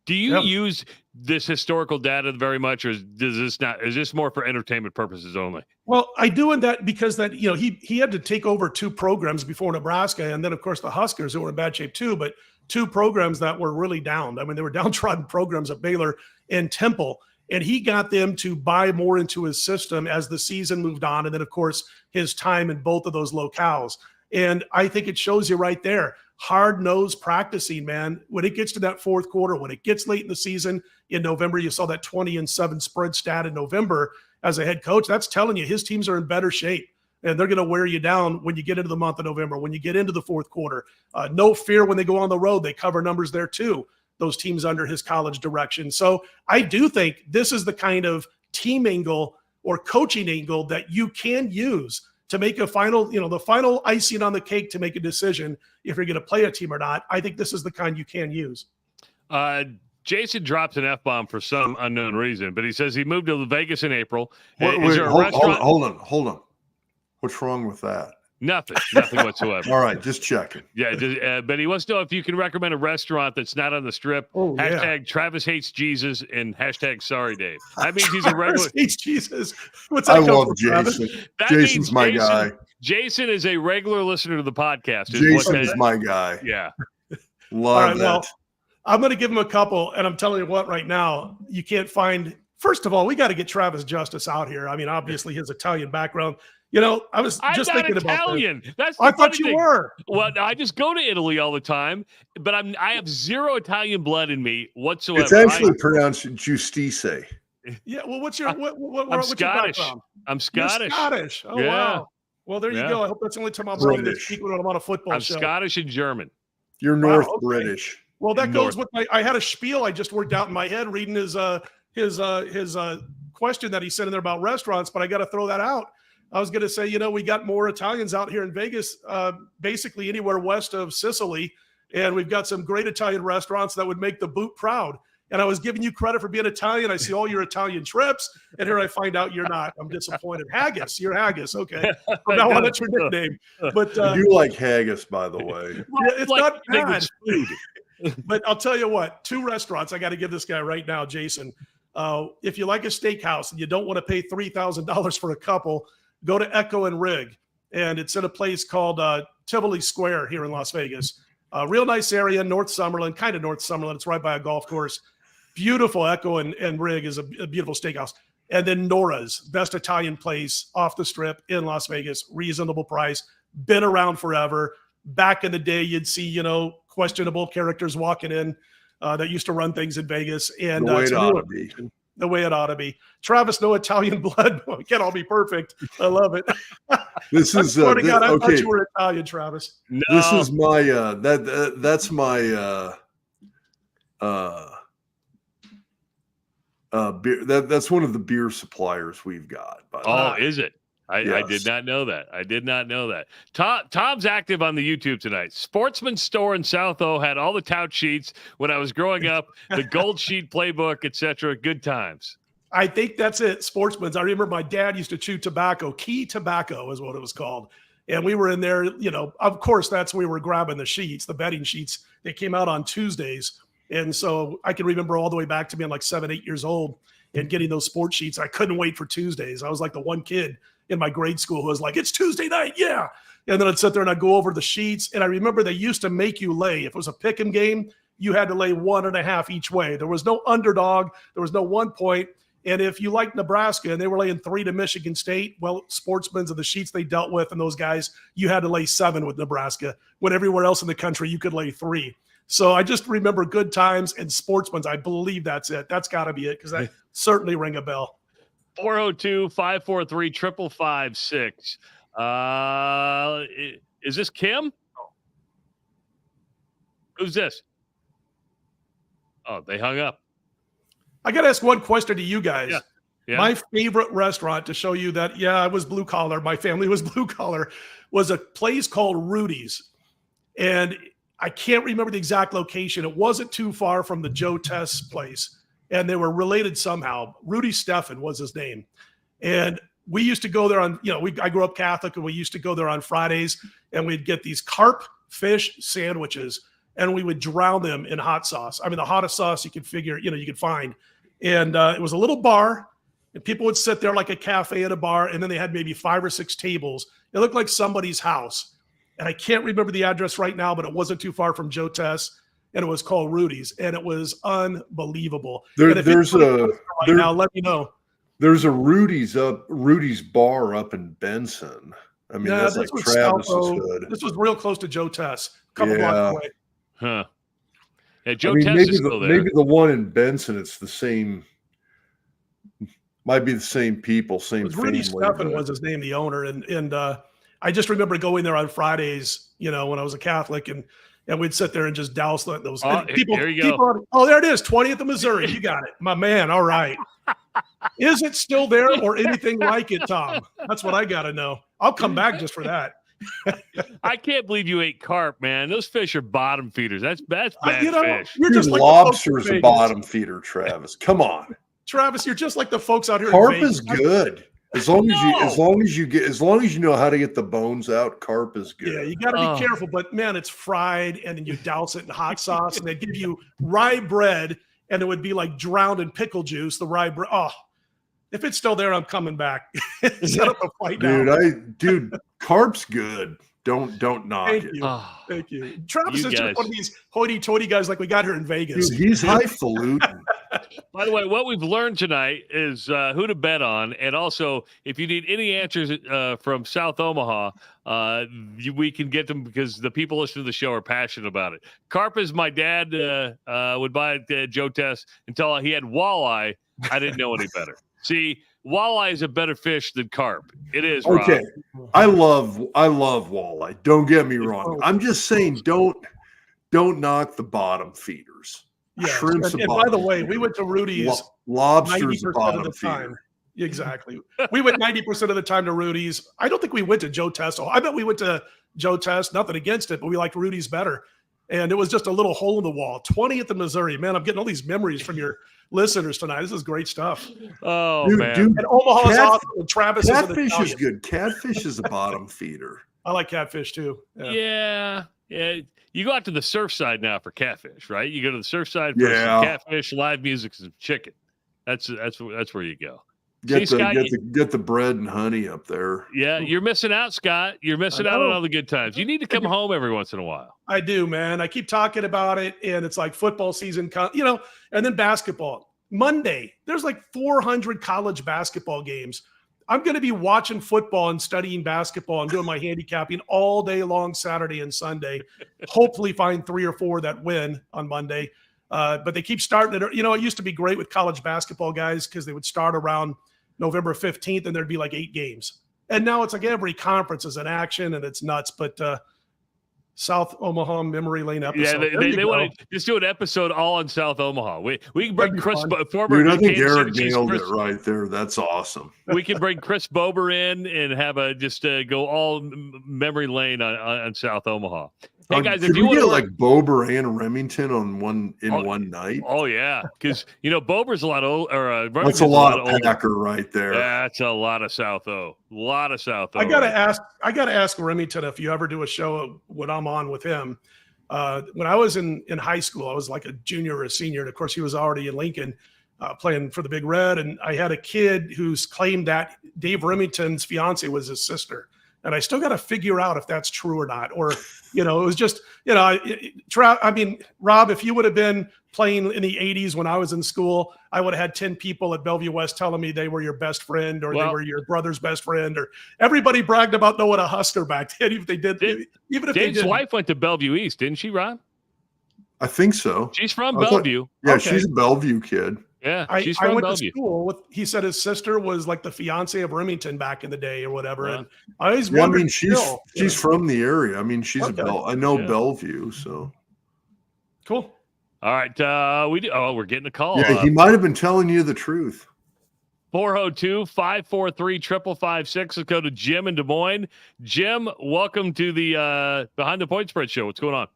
Do you use this historical data very much, or does this not? Is this more for entertainment purposes only? Well, I do in that because he had to take over 2 programs before Nebraska, and then of course the Huskers, who were in bad shape too, but 2 programs that were really down. I mean, they were downtrodden programs at Baylor and Temple, and he got them to buy more into his system as the season moved on, and then of course his time in both of those locales. And I think it shows you right there. Hard-nosed practicing, man. When it gets to that fourth quarter, when it gets late in the season, in November, you saw that 20-7 spread stat in November as a head coach. That's telling you his teams are in better shape, and they're going to wear you down when you get into the month of November, when you get into the fourth quarter. No fear when they go on the road. They cover numbers there too, those teams under his college direction. So I do think this is the kind of team angle or coaching angle that you can use to make a final, the final icing on the cake to make a decision if you're going to play a team or not. I think this is the kind you can use. Jason drops an F-bomb for some unknown reason, but he says he moved to Vegas in April. Hold on. What's wrong with that? Nothing whatsoever. All right, just checking. Yeah, but he wants to know if you can recommend a restaurant that's not on the strip. Hashtag Travis hates Jesus and hashtag sorry Dave. That means he's a regular. Hates Jesus. What's that? I love Jason. Jason's my guy. Jason is a regular listener to the podcast. Jason's my guy. Yeah. Love that. Well, I'm going to give him a couple, and I'm telling you what, right now, you can't find. First of all, we got to get Travis Justice out here. I mean, obviously his Italian background. I was just thinking Italian. about That's I thought you were. Well, I just go to Italy all the time, but I have zero Italian blood in me whatsoever. It's actually pronounced Justice. Yeah. Well, what's your what? I'm Scottish. I'm Scottish. You're Scottish. Oh, yeah. Wow. Well, there you go. I hope that's the only time I'm going to speak when I'm on a football show. I'm Scottish and German. You're North British. Well, that goes with I had a spiel I just worked out in my head reading his question that he sent in there about restaurants, but I got to throw that out. I was going to say, we got more Italians out here in Vegas, basically anywhere west of Sicily, and we've got some great Italian restaurants that would make the boot proud. And I was giving you credit for being Italian. I see all your Italian trips, and here I find out you're not. I'm disappointed. Haggis, you're Haggis. Okay. From now on, that's your nickname. But I do like haggis, by the way. It's not bad. But I'll tell you what, 2 restaurants I got to give this guy right now, Jason. If you like a steakhouse and you don't want to pay $3,000 for a couple, go to Echo and Rig, and it's in a place called Tivoli Square here in Las Vegas. Real nice area, North Summerlin, kind of North Summerlin. It's right by a golf course. Beautiful. Echo and Rig is a beautiful steakhouse. And then Nora's, best Italian place off the strip in Las Vegas, reasonable price, been around forever. Back in the day, you'd see, questionable characters walking in that used to run things in Vegas. And the way it ought to be. Travis, no Italian blood. We can't all be perfect. I love it. This is I thought okay. you were Italian, Travis. No. This is my that's my beer. That's one of the beer suppliers we've got. By the Oh, way. is it? I did Yes. not know that. I did not know that. Tom's active on the YouTube tonight. Sportsman Store in South O had all the tout sheets when I was growing up, the gold sheet playbook, etc. Good times. I think that's it. Sportsman's. I remember my dad used to chew tobacco. Key tobacco is what it was called. And we were in there, of course, that's where we were grabbing the sheets, the betting sheets. They came out on Tuesdays. And so I can remember all the way back to being like 7, 8 years old and getting those sports sheets. I couldn't wait for Tuesdays. I was like the one kid in my grade school who was like, it's Tuesday night. Yeah. And then I'd sit there and I'd go over the sheets. And I remember they used to make you lay. If it was a pick 'em game, you had to lay 1.5 each way. There was no underdog. There was no 1 point. And if you like Nebraska and they were laying 3 to Michigan State, well, Sportsman's and the sheets they dealt with and those guys, you had to lay 7 with Nebraska. When everywhere else in the country, you could lay 3. So I just remember good times and Sportsman's. I believe that's it. That's got to be it because that certainly ring a bell. 402-543-5556. Is this Kim? Who's this? Oh, they hung up. I got to ask one question to you guys. Yeah. My favorite restaurant to show you that, I was blue collar. My family was blue collar, was a place called Rudy's. And I can't remember the exact location. It wasn't too far from the Joe Tess place. And they were related somehow. Rudy Steffen was his name. And we used to go there on, I grew up Catholic and we used to go there on Fridays and we'd get these carp fish sandwiches and we would drown them in hot sauce. I mean, the hottest sauce you could figure, you could find. And it was a little bar and people would sit there like a cafe at a bar. And then they had maybe 5 or 6 tables. It looked like somebody's house. And I can't remember the address right now, but it wasn't too far from Joe Tess. And it was called Rudy's, and it was unbelievable. There's now let me know. There's a Rudy's bar up in Benson. I mean, that's like Travis's hood. This was real close to Joe Tess, a couple blocks away. Huh. Yeah, Joe Tess is still there. Maybe the one in Benson, it's the same. Might be the same people, same family. Rudy Steffen was his name, the owner, and I just remember going there on Fridays, when I was a Catholic, and we'd sit there and just douse those. People, there you go. Oh, there it is, 20th of Missouri. You got it, my man. All right. Is it still there or anything like it, Tom? That's what I got to know. I'll come back just for that. I can't believe you ate carp, man. Those fish are bottom feeders. That's bad fish. You're just like lobster's a bottom feeder, Travis. Come on, Travis. You're just like the folks out here. Carp is good. As long as you know how to get the bones out, carp is good. Yeah, you got to be careful, but man, it's fried, and then you douse it in hot sauce, and they give you rye bread, and it would be like drowned in pickle juice. The rye bread. Oh, if it's still there, I'm coming back. Set up a fight now, dude. Carp's good. Don't knock it. Thank you. Travis is just one of these hoity-toity guys like we got here in Vegas. Dude, he's highfalutin. By the way, what we've learned tonight is who to bet on, and also if you need any answers from South Omaha, we can get them because the people listening to the show are passionate about it. Carp is my dad would buy at Joe Tess until he had walleye. I didn't know any better. See, walleye is a better fish than carp. It is. Okay, Rob. I love walleye. Don't get me wrong. I'm just saying, don't knock the bottom feeders. Yeah. Shrimps. And by the way, we went to Rudy's. Lobsters 90% of the time. Exactly. We went 90% of the time to Rudy's. I don't think we went to Joe Tess. I bet we went to Joe Tess. Nothing against it, but we liked Rudy's better. And it was just a little hole in the wall. 20th of Missouri. Man, I'm getting all these memories from your listeners tonight. This is great stuff. Oh, dude, man. Dude, and Omaha is awesome. And Travis catfish is good. Catfish is a bottom feeder. I like catfish too. Yeah. You go out to the surf side now for catfish, right? You go to the surf side for some catfish, live music, some chicken. That's where you go. Get the bread and honey up there. Yeah, you're missing out, Scott. You're missing out on all the good times. You need to come home every once in a while. I do, man. I keep talking about it, and it's like football season, and then basketball. Monday, there's like 400 college basketball games. I'm going to be watching football and studying basketball and doing my handicapping all day long, Saturday and Sunday. Hopefully find 3 or 4 that win on Monday. But they keep starting it. It used to be great with college basketball guys because they would start around November 15th and there'd be like 8 games. And now it's like every conference is in action and it's nuts. But South Omaha memory lane episode. Yeah, they want to just do an episode all on South Omaha. We can bring Chris, Dude, I think Eric nailed it right there. That's awesome. We can bring Chris Bober in and have go all memory lane on South Omaha. Hey guys, if you want get like Bober and Remington on one night. Oh yeah, because Bober's a lot older. That's a lot of Packer right there. That's a lot of South O. I gotta ask Remington if you ever do a show when I'm on with him. When I was in high school, I was like a junior or a senior, and of course he was already in Lincoln playing for the Big Red. And I had a kid who's claimed that Dave Remington's fiance was his sister. And I still got to figure out if that's true or not. Or, it was just, Rob, if you would have been playing in the 80s when I was in school, I would have had 10 people at Bellevue West telling me they were your best friend or they were your brother's best friend, or everybody bragged about knowing a Husker back then. Even if they did, Dave's wife went to Bellevue East, didn't she, Ron? I think so. She's from Bellevue. She's a Bellevue kid. Yeah, I went to school with. He said his sister was like the fiance of Remington back in the day or whatever. Yeah. And I always wondered. She's from the area. I mean, she's I know Bellevue, so cool. All right, we're getting a call. Yeah, he might have been telling you the truth. 402-543-5556. Let's go to Jim in Des Moines. Jim, welcome to the Behind the Point Spread show. What's going on?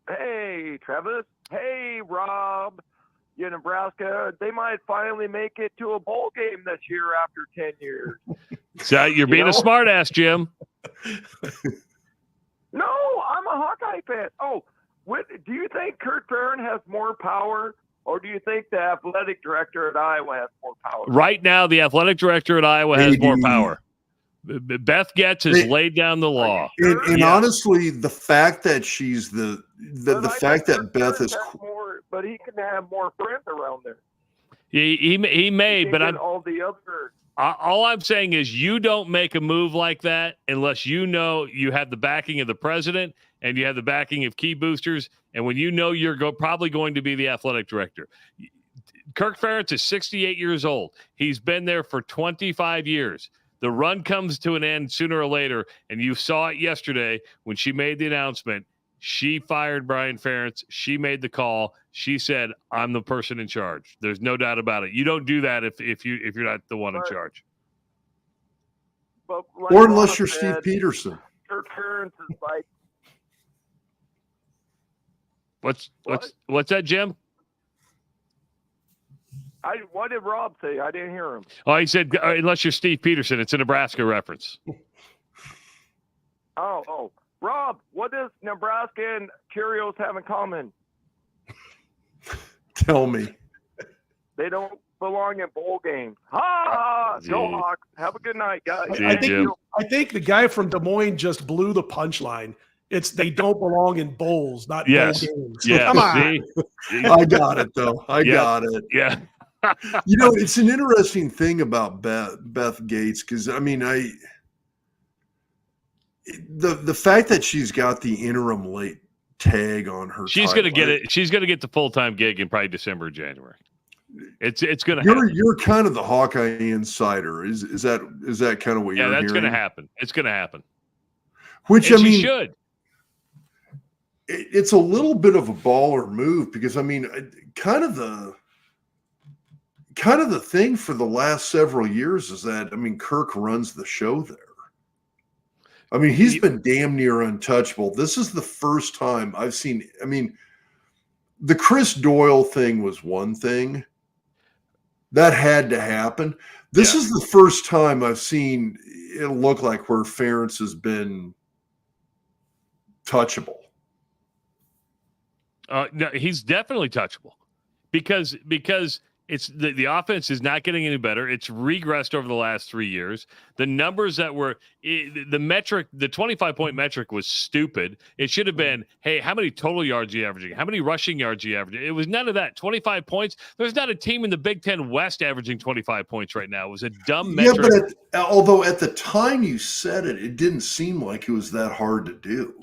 Hey, Travis. Hey, Rob. Nebraska, they might finally make it to a bowl game this year after 10 years. So you're being a smartass, Jim. No, I'm a Hawkeye fan. Oh, do you think Kurt Ferrin has more power, or do you think the athletic director at Iowa has more power? Right now, the athletic director at Iowa has more power. Beth Getz has laid down the law. And honestly, the fact that she's the fact that Beth is more, but he can have more friends around there. He may, but all the other. All I'm saying is you don't make a move like that unless you know you have the backing of the president and you have the backing of key boosters, and when you know you're probably going to be the athletic director. Kirk Ferentz is 68 years old. He's been there for 25 years. The run comes to an end sooner or later, and you saw it yesterday when she made the announcement. She fired Brian Ferentz. She made the call. She said, "I'm the person in charge." There's no doubt about it. You don't do that if you're not the one in charge. But or unless you're Steve Peterson. Kirk Ferentz is like. What's that, Jim? What did Rob say? I didn't hear him. Oh, he said, unless you're Steve Peterson. It's a Nebraska reference. Oh. Rob, what does Nebraska and Cheerios have in common? Tell me. They don't belong in bowl games. Ha! Go Hawks. Have a good night, guys. I think the guy from Des Moines just blew the punchline. It's they don't belong in bowls, not bowl games. Yeah. Come on. I got it, though. I got it. Yeah. It's an interesting thing about Beth Gates because, the fact that she's got the interim late tag on her, she's going to get it. She's going to get the full-time gig in probably December or January. It's going to happen. You're kind of the Hawkeye insider. Is that kind of what you're hearing? Yeah, that's going to happen. It's going to happen. Which, she should. It's a little bit of a baller move because, kind of the thing for the last several years is that, Kirk runs the show there. He's been damn near untouchable. This is the first time I've seen, the Chris Doyle thing was one thing. That had to happen. This is the first time I've seen it look like where Ferentz has been touchable. No, he's definitely touchable because it's the offense is not getting any better. It's regressed over the last 3 years. The numbers that were the metric, the 25-point metric was stupid. It should have been, hey, how many total yards are you averaging? How many rushing yards are you averaging? It was none of that. 25 points. There's not a team in the Big Ten West averaging 25 points right now. It was a dumb metric. Yeah, but although at the time you said it, it didn't seem like it was that hard to do.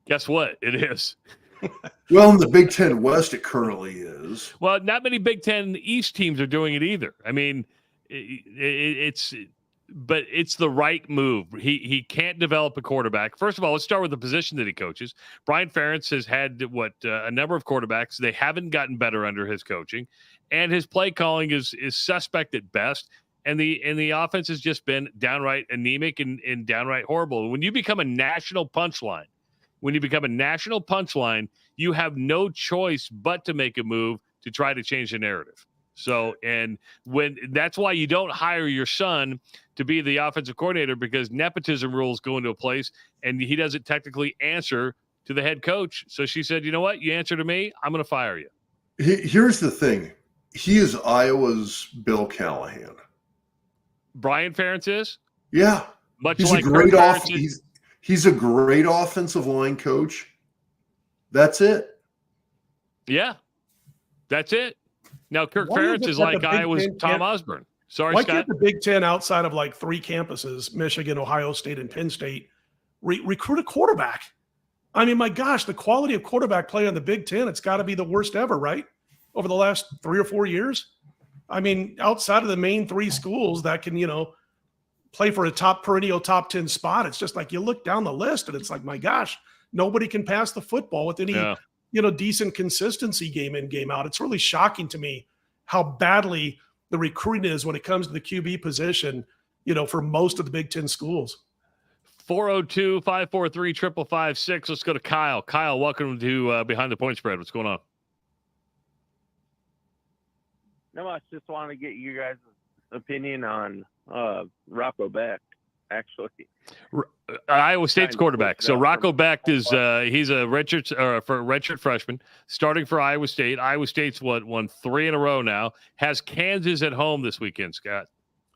Guess what? It is. Well, in the Big Ten West, it currently is. Well, not many Big Ten East teams are doing it either. I mean, but it's the right move. He can't develop a quarterback. First of all, let's start with the position that he coaches. Brian Ferentz has had a number of quarterbacks. They haven't gotten better under his coaching, and his play calling is suspect at best. And the offense has just been downright anemic and downright horrible. When you become a national punchline, you have no choice but to make a move to try to change the narrative. So, and that's why you don't hire your son to be the offensive coordinator, because nepotism rules go into a place and he doesn't technically answer to the head coach. So she said, you know what? You answer to me, I'm going to fire you. Here's the thing. He is Iowa's Bill Callahan. Brian Ferentz is? Yeah. Much he's like a great he's a great offensive line coach. That's it. Yeah. That's it. Now, Kirk Ferentz is like Iowa's Tom Osborne. Sorry, Scott. Why can't the Big Ten, outside of like 3 campuses, Michigan, Ohio State, and Penn State, recruit a quarterback? I mean, my gosh, the quality of quarterback play in the Big Ten, it's got to be the worst ever, right? Over the last 3 or 4 years. I mean, outside of the main 3 schools that can, play for a perennial top 10 spot, it's just like you look down the list and it's like, my gosh, nobody can pass the football with any decent consistency game in, game out. It's really shocking to me how badly the recruiting is when it comes to the QB position, for most of the Big Ten schools. 402-543-5556. Let's go to Kyle. Kyle, welcome to Behind the Point Spread. What's going on? No, I just want to get you guys' opinion on Rocco Becht, actually. Iowa State's quarterback. So Rocco Becht is he's a redshirt freshman starting for Iowa State. Iowa State's won 3 in a row now. Has Kansas at home this weekend, Scott.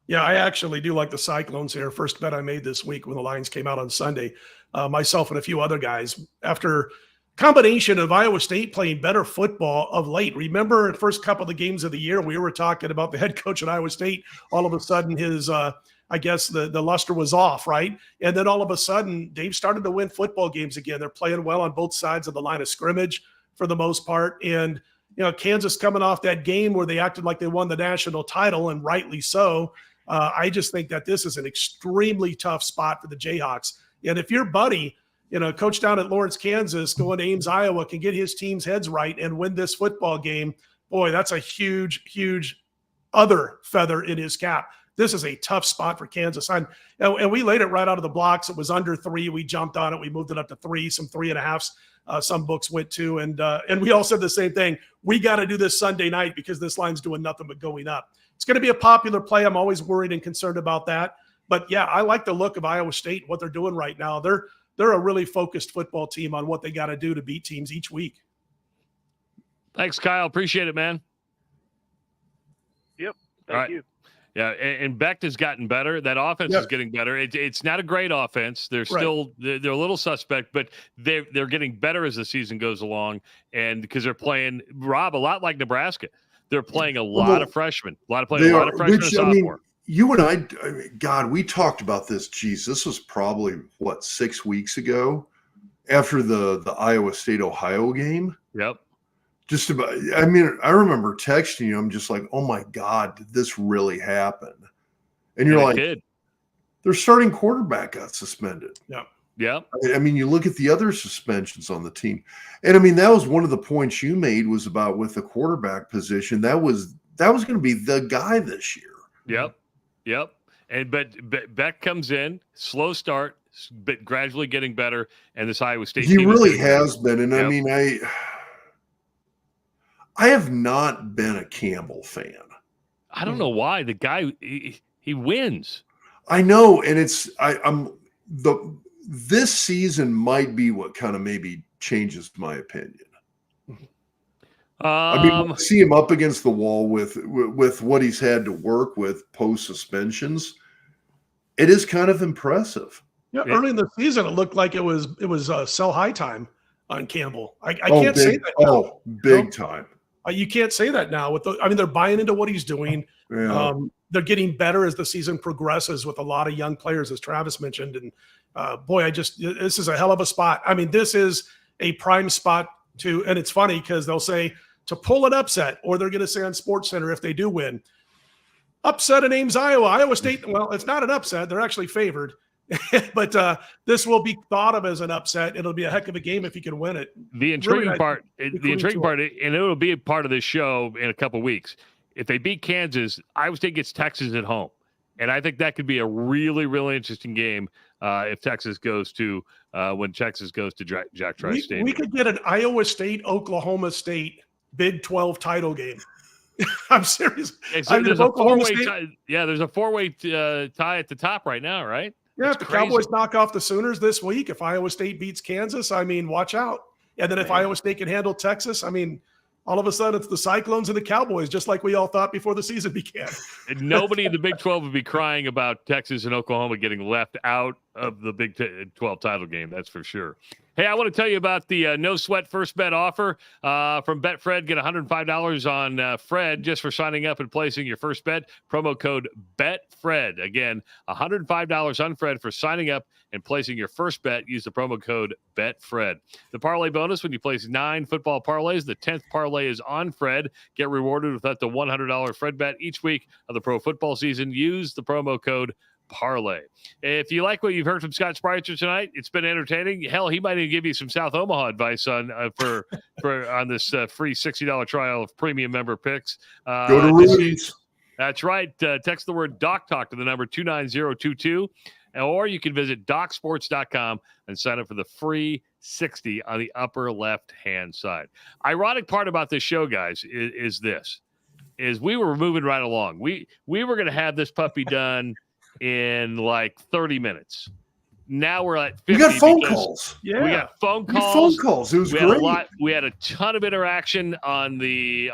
Yeah, I actually do like the Cyclones here. First bet I made this week when the lines came out on Sunday. Myself and a few other guys, after combination of Iowa State playing better football of late. Remember the first couple of the games of the year, we were talking about the head coach at Iowa State. All of a sudden his I guess the luster was off, right? And then all of a sudden, they've started to win football games again. They're playing well on both sides of the line of scrimmage for the most part. And, Kansas coming off that game where they acted like they won the national title, and rightly so. I just think that this is an extremely tough spot for the Jayhawks. And if your buddy, coach down at Lawrence, Kansas, going to Ames, Iowa, can get his team's heads right and win this football game, boy, that's a huge, huge other feather in his cap. This is a tough spot for Kansas. And we laid it right out of the blocks. It was under 3. We jumped on it. We moved it up to 3, some 3.5s. Some books went to. And we all said the same thing. We got to do this Sunday night because this line's doing nothing but going up. It's going to be a popular play. I'm always worried and concerned about that. But, yeah, I like the look of Iowa State, what they're doing right now. They're a really focused football team on what they got to do to beat teams each week. Thanks, Kyle. Appreciate it, man. Yep. Thank you. Yeah, and Becht has gotten better. That offense is getting better. It's not a great offense. They're still they're a little suspect, but they're getting better as the season goes along. And because they're playing, Rob, a lot like Nebraska, they're playing a lot of freshmen. A lot of freshmen and sophomore. You and I mean, God, we talked about this. Geez, this was probably 6 weeks ago, after the Iowa State Ohio game. Yep. Just about, I mean, I remember texting you. I'm just like, oh my God, did this really happen? And you're like, their starting quarterback got suspended. Yeah. Yeah. I mean, you look at the other suspensions on the team. And I mean, that was one of the points you made, was about with the quarterback position. That was going to be the guy this year. Yep. Yep. And but Becht comes in, slow start, but gradually getting better. And this Iowa State team really has been. And I mean, I have not been a Campbell fan. I don't know why. The guy, he wins. I know, and this season might be what kind of maybe changes my opinion. I mean, see him up against the wall with what he's had to work with post suspensions. It is kind of impressive. Yeah, early in the season, it looked like it was sell high time on Campbell. I can't say that. Oh, big time. You can't say that now. They're buying into what he's doing. Yeah. They're getting better as the season progresses with a lot of young players, as Travis mentioned. And this is a hell of a spot. I mean, this is a prime spot and it's funny because they'll say to pull an upset, or they're going to say on SportsCenter if they do win, upset in Ames, Iowa. Iowa State, well, it's not an upset. They're actually favored. But this will be thought of as an upset. It'll be a heck of a game if you can win it. The intriguing Really part, and it'll be a part of this show in a couple weeks. If they beat Kansas, Iowa State gets Texas at home. And I think that could be a really, really interesting game if Texas goes to when Texas goes to Jack Trice Stadium. We could get an Iowa State, Oklahoma State Big 12 title game. I'm serious. There's a four-way tie. Yeah, there's a four-way tie at the top right now, right? Yeah, if the Cowboys knock off the Sooners this week, if Iowa State beats Kansas, I mean, watch out. And then if Iowa State can handle Texas, I mean, all of a sudden it's the Cyclones and the Cowboys, just like we all thought before the season began. And nobody in the Big 12 would be crying about Texas and Oklahoma getting left out of the Big 12 title game. That's for sure. Hey, I want to tell you about the no sweat first bet offer from Betfred. Get $105 on Fred just for signing up and placing your first bet. Promo code BETFRED. Again, $105 on Fred for signing up and placing your first bet. Use the promo code BETFRED. The parlay bonus, when you place 9 football parlays, the 10th parlay is on Fred. Get rewarded with up to $100 Fred bet each week of the pro football season. Use the promo code parlay. If you like what you've heard from Scott Spreitzer tonight, it's been entertaining. Hell, he might even give you some South Omaha advice on for on this free $60 trial of premium member picks. Go to Rudy's. That's right. Text the word Doc Talk to the number 29022, or you can visit DocSports.com and sign up for the free 60 on the upper left-hand side. Ironic part about this show, guys, is we were moving right along. We were going to have this puppy done in like 30 minutes. Now we're at 50. We got phone calls. Yeah. We got phone calls. It was great. We had a ton of interaction on the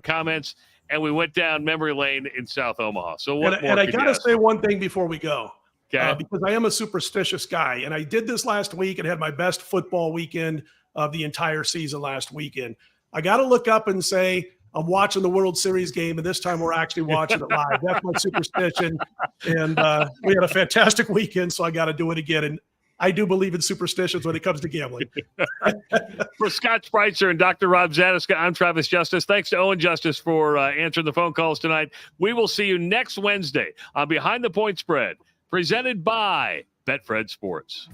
comments, and we went down memory lane in South Omaha. So what more? And I gotta say one thing before we go. Okay. Because I am a superstitious guy, and I did this last week and had my best football weekend of the entire season last weekend. I got to look up and say, I'm watching the World Series game, and this time we're actually watching it live. That's my superstition. And we had a fantastic weekend, so I got to do it again. And I do believe in superstitions when it comes to gambling. For Scott Spreitzer and Dr. Rob Zatechka, I'm Travis Justice. Thanks to Owen Justice for answering the phone calls tonight. We will see you next Wednesday on Behind the Point Spread, presented by Betfred Sports.